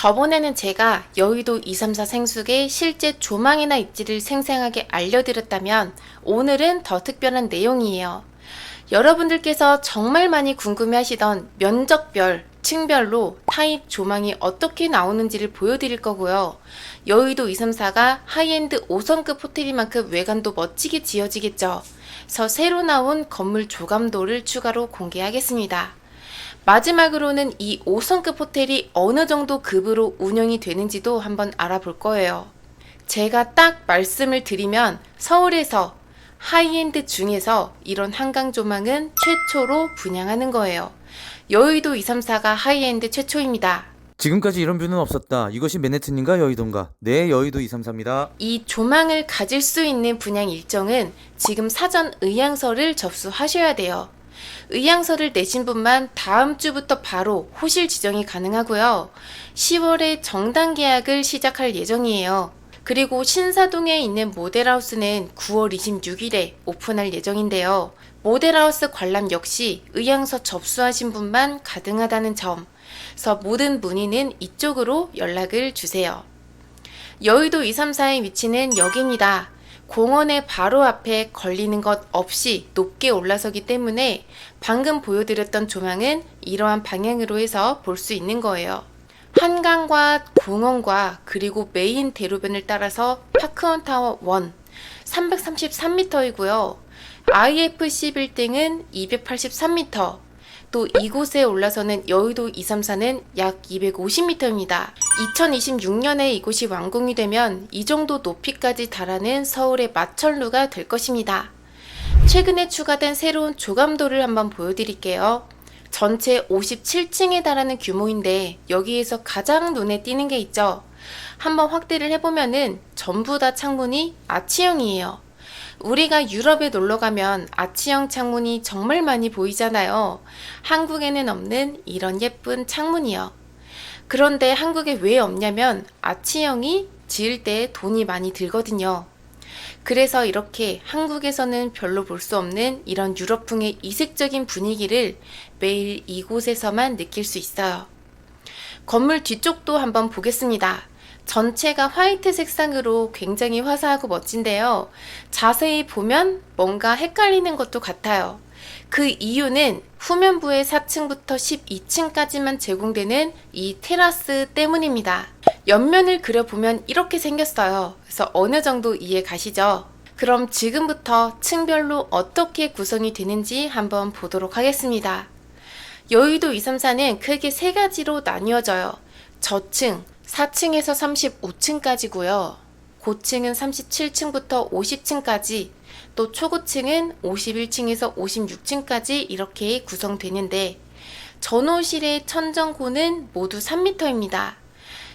저번에는 제가 여의도 234 생숙의 실제 조망이나 입지를 생생하게 알려드렸다면 오늘은 더 특별한 내용이에요. 여러분들께서 정말 많이 궁금해하시던 면적별, 층별로 타입 조망이 어떻게 나오는지를 보여드릴 거고요. 여의도 234가 하이엔드 5성급 호텔인 만큼 외관도 멋지게 지어지겠죠. 그래서 새로 나온 건물 조감도를 추가로 공개하겠습니다. 마지막으로는 이 5성급 호텔이 어느 정도 급으로 운영이 되는지도 한번 알아볼 거예요. 제가 딱 말씀을 드리면 서울에서 하이엔드 중에서 이런 한강 조망은 최초로 분양하는 거예요. 여의도 234가 하이엔드 최초입니다. 지금까지 이런 뷰는 없었다. 이것이 맨해튼인가 여의도인가? 네, 여의도 234입니다. 이 조망을 가질 수 있는 분양 일정은 지금 사전 의향서를 접수하셔야 돼요. 의향서를 내신 분만 다음 주부터 바로 호실 지정이 가능하고요. 10월에 정당 계약을 시작할 예정이에요. 그리고 신사동에 있는 모델하우스는 9월 26일에 오픈할 예정인데요. 모델하우스 관람 역시 의향서 접수하신 분만 가능하다는 점. 그래서 모든 문의는 이쪽으로 연락을 주세요. 여의도 234의 위치는 여기입니다. 공원의 바로 앞에 걸리는 것 없이 높게 올라서기 때문에 방금 보여드렸던 조망은 이러한 방향으로 해서 볼 수 있는 거예요. 한강과 공원과 그리고 메인 대로변을 따라서 파크원타워 1 333m이고요. IFC 빌딩은 283m, 또 이곳에 올라서는 여의도 234는 약 250m입니다. 2026년에 이곳이 완공이 되면 이 정도 높이까지 달하는 서울의 마천루가 될 것입니다. 최근에 추가된 새로운 조감도를 한번 보여드릴게요. 전체 57층에 달하는 규모인데 여기에서 가장 눈에 띄는 게 있죠. 한번 확대를 해보면은 전부 다 창문이 아치형이에요. 우리가 유럽에 놀러 가면 아치형 창문이 정말 많이 보이잖아요. 한국에는 없는 이런 예쁜 창문이요. 그런데 한국에 왜 없냐면 아치형이 지을 때 돈이 많이 들거든요. 그래서 이렇게 한국에서는 별로 볼 수 없는 이런 유럽풍의 이색적인 분위기를 매일 이곳에서만 느낄 수 있어요. 건물 뒤쪽도 한번 보겠습니다. 전체가 화이트 색상으로 굉장히 화사하고 멋진데요. 자세히 보면 뭔가 헷갈리는 것도 같아요. 그 이유는 후면부의 4층부터 12층까지만 제공되는 이 테라스 때문입니다. 옆면을 그려보면 이렇게 생겼어요. 그래서 어느 정도 이해 가시죠? 그럼 지금부터 층별로 어떻게 구성이 되는지 한번 보도록 하겠습니다. 여의도 234는 크게 세 가지로 나뉘어져요. 저층, 4층에서 35층까지고요. 고층은 37층부터 50층까지, 또 초고층은 51층에서 56층까지 이렇게 구성되는데 전호실의 천정고는 모두 3m입니다.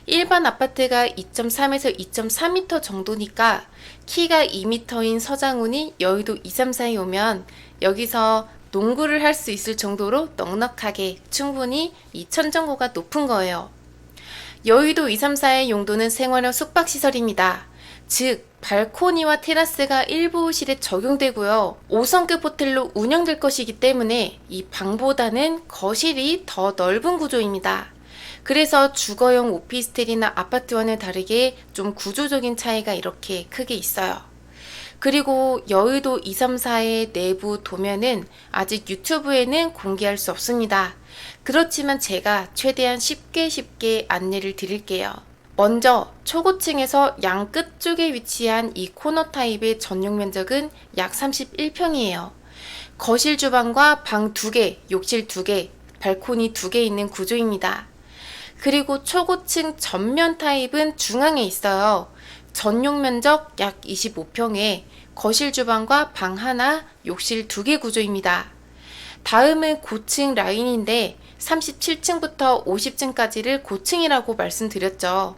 일반 아파트가 2.3에서 2.4m 정도니까 키가 2m인 서장훈이 여의도 234에 오면 여기서 농구를 할 수 있을 정도로 넉넉하게 충분히 이 천정고가 높은 거예요. 여의도 234의 용도는 생활형 숙박시설입니다. 즉 발코니와 테라스가 일부 호실에 적용되고요. 5성급 호텔로 운영될 것이기 때문에 이 방보다는 거실이 더 넓은 구조입니다. 그래서 주거용 오피스텔이나 아파트와는 다르게 좀 구조적인 차이가 이렇게 크게 있어요. 그리고 여의도 234의 내부 도면은 아직 유튜브에는 공개할 수 없습니다. 그렇지만 제가 최대한 쉽게 안내를 드릴게요. 먼저 초고층에서 양 끝쪽에 위치한 이 코너 타입의 전용 면적은 약 31평이에요. 거실 주방과 방 2개, 욕실 2개, 발코니 2개 있는 구조입니다. 그리고 초고층 전면 타입은 중앙에 있어요. 전용 면적 약 25평에 거실 주방과 방 하나, 욕실 2개 구조입니다. 다음은 고층 라인인데 37층부터 50층까지를 고층이라고 말씀드렸죠.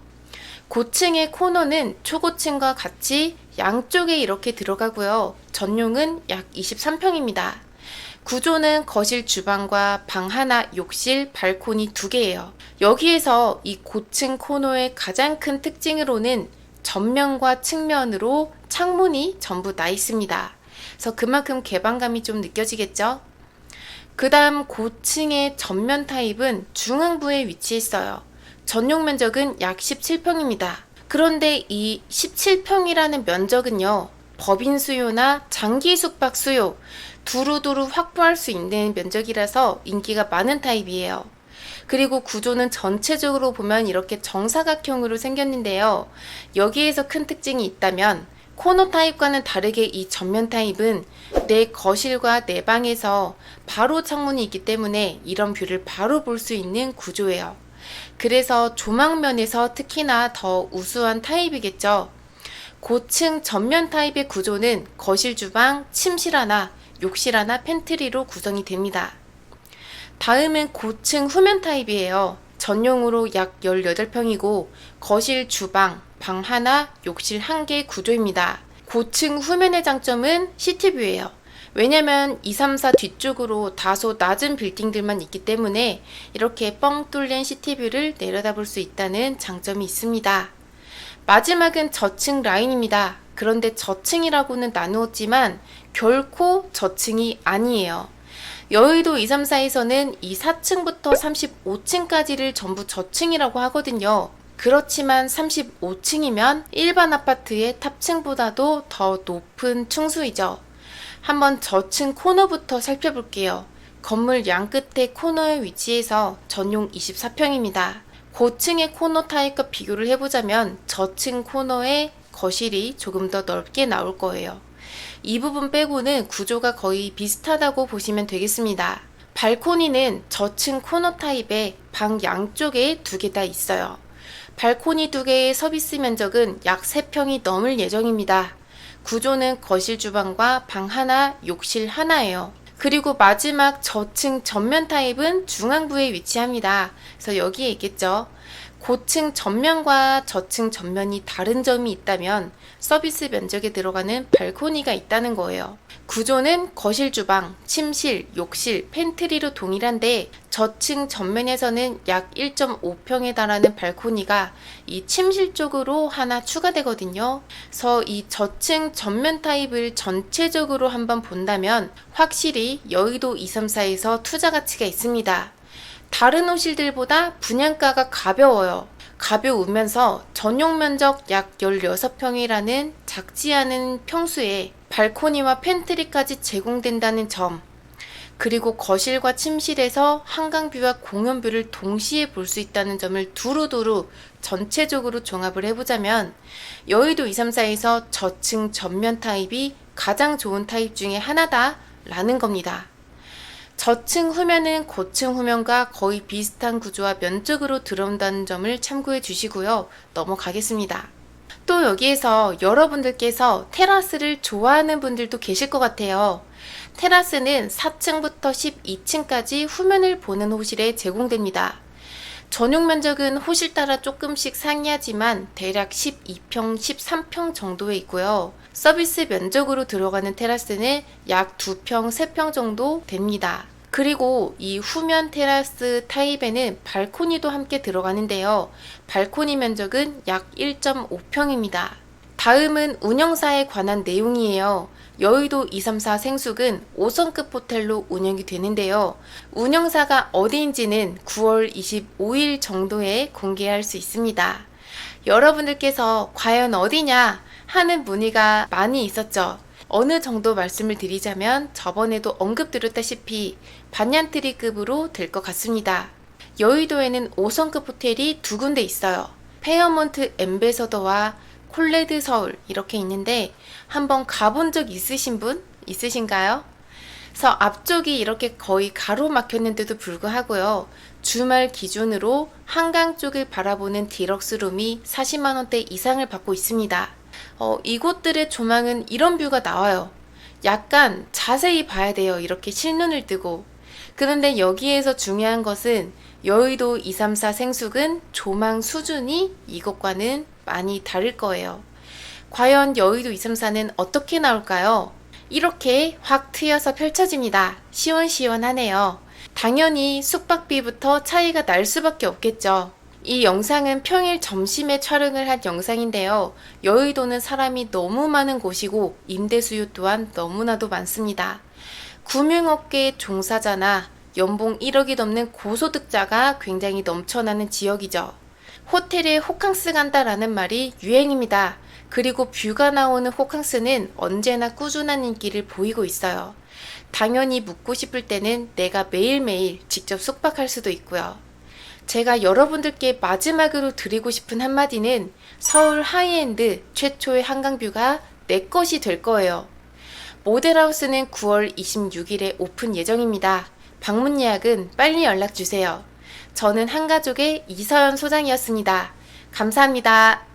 고층의 코너는 초고층과 같이 양쪽에 이렇게 들어가고요. 전용은 약 23평입니다. 구조는 거실 주방과 방 하나, 욕실, 발코니 2개예요. 여기에서 이 고층 코너의 가장 큰 특징으로는 전면과 측면으로 창문이 전부 나 있습니다. 그래서 그만큼 개방감이 좀 느껴지겠죠? 그 다음 고층의 전면 타입은 중앙부에 위치했어요. 전용 면적은 약 17평입니다. 그런데 이 17평이라는 면적은요, 법인 수요나 장기 숙박 수요 두루두루 확보할 수 있는 면적이라서 인기가 많은 타입이에요. 그리고 구조는 전체적으로 보면 이렇게 정사각형으로 생겼는데요. 여기에서 큰 특징이 있다면 코너 타입과는 다르게 이 전면 타입은 내 거실과 내 방에서 바로 창문이 있기 때문에 이런 뷰를 바로 볼 수 있는 구조예요. 그래서 조망면에서 특히나 더 우수한 타입이겠죠. 고층 전면 타입의 구조는 거실, 주방, 침실 하나, 욕실 하나, 팬트리로 구성이 됩니다. 다음은 고층 후면 타입이에요. 전용으로 약 18평이고 거실, 주방, 방 하나, 욕실 1개 구조입니다. 고층 후면의 장점은 시티뷰예요. 왜냐면 2, 3, 4 뒤쪽으로 다소 낮은 빌딩들만 있기 때문에 이렇게 뻥 뚫린 시티뷰를 내려다볼 수 있다는 장점이 있습니다. 마지막은 저층 라인입니다. 그런데 저층이라고는 나누었지만 결코 저층이 아니에요. 여의도 234에서는 이 4층부터 35층까지를 전부 저층이라고 하거든요. 그렇지만 35층이면 일반 아파트의 탑층보다도 더 높은 층수이죠. 한번 저층 코너부터 살펴볼게요. 건물 양끝의 코너에 위치해서 전용 24평입니다. 고층의 코너 타입과 비교를 해보자면 저층 코너의 거실이 조금 더 넓게 나올 거예요. 이 부분 빼고는 구조가 거의 비슷하다고 보시면 되겠습니다. 발코니는 저층 코너 타입에 방 양쪽에 2개 다 있어요. 발코니 2개의 서비스 면적은 약 3평이 넘을 예정입니다. 구조는 거실, 주방과 방 하나, 욕실 하나예요. 그리고 마지막 저층 전면 타입은 중앙부에 위치합니다. 그래서 여기에 있겠죠. 고층 전면과 저층 전면이 다른 점이 있다면 서비스 면적에 들어가는 발코니가 있다는 거예요. 구조는 거실, 주방, 침실, 욕실, 팬트리로 동일한데 저층 전면에서는 약 1.5평에 달하는 발코니가 이 침실 쪽으로 하나 추가되거든요. 그래서 이 저층 전면 타입을 전체적으로 한번 본다면 확실히 여의도 234에서 투자 가치가 있습니다. 다른 호실들보다 분양가가 가벼워요. 가벼우면서 전용 면적 약 16평이라는 작지 않은 평수에 발코니와 팬트리까지 제공된다는 점, 그리고 거실과 침실에서 한강뷰와 공연뷰를 동시에 볼 수 있다는 점을 두루두루 전체적으로 종합을 해보자면 여의도 234에서 저층 전면 타입이 가장 좋은 타입 중에 하나다 라는 겁니다. 저층 후면은 고층 후면과 거의 비슷한 구조와 면적으로 들어온다는 점을 참고해 주시고요. 넘어가겠습니다. 또 여기에서 여러분들께서 테라스를 좋아하는 분들도 계실 것 같아요. 테라스는 4층부터 12층까지 후면을 보는 호실에 제공됩니다. 전용 면적은 호실 따라 조금씩 상이하지만 대략 12평, 13평 정도에 있고요. 서비스 면적으로 들어가는 테라스는 약 2평, 3평 정도 됩니다. 그리고 이 후면 테라스 타입에는 발코니도 함께 들어가는데요. 발코니 면적은 약 1.5평입니다. 다음은 운영사에 관한 내용이에요. 여의도 234 생숙은 5성급 호텔로 운영이 되는데요. 운영사가 어디인지는 9월 25일 정도에 공개할 수 있습니다. 여러분들께서 과연 어디냐 하는 문의가 많이 있었죠. 어느 정도 말씀을 드리자면 저번에도 언급드렸다시피 반얀트리급으로 될 것 같습니다. 여의도에는 5성급 호텔이 2군데 있어요. 페어몬트 엠베서더와 콜레드 서울 이렇게 있는데 한번 가본 적 있으신 분? 있으신가요? 그래서 앞쪽이 이렇게 거의 가로막혔는데도 불구하고요. 주말 기준으로 한강 쪽을 바라보는 디럭스룸이 40만원대 이상을 받고 있습니다. 이곳들의 조망은 이런 뷰가 나와요. 약간 자세히 봐야 돼요. 이렇게 실눈을 뜨고. 그런데 여기에서 중요한 것은 여의도 234 생숙은 조망 수준이 이것과는 많이 다를 거예요. 과연 여의도 234는 어떻게 나올까요? 이렇게 확 트여서 펼쳐집니다. 시원시원하네요. 당연히 숙박비부터 차이가 날 수밖에 없겠죠. 이 영상은 평일 점심에 촬영을 한 영상인데요. 여의도는 사람이 너무 많은 곳이고 임대 수요 또한 너무나도 많습니다. 금융업계 종사자나 연봉 1억이 넘는 고소득자가 굉장히 넘쳐나는 지역이죠. 호텔에 호캉스 간다라는 말이 유행입니다. 그리고 뷰가 나오는 호캉스는 언제나 꾸준한 인기를 보이고 있어요. 당연히 묵고 싶을 때는 내가 매일매일 직접 숙박할 수도 있고요. 제가 여러분들께 마지막으로 드리고 싶은 한마디는 서울 하이엔드 최초의 한강뷰가 내 것이 될 거예요. 모델하우스는 9월 26일에 오픈 예정입니다. 방문 예약은 빨리 연락 주세요. 저는 한가족의 이서연 소장이었습니다. 감사합니다.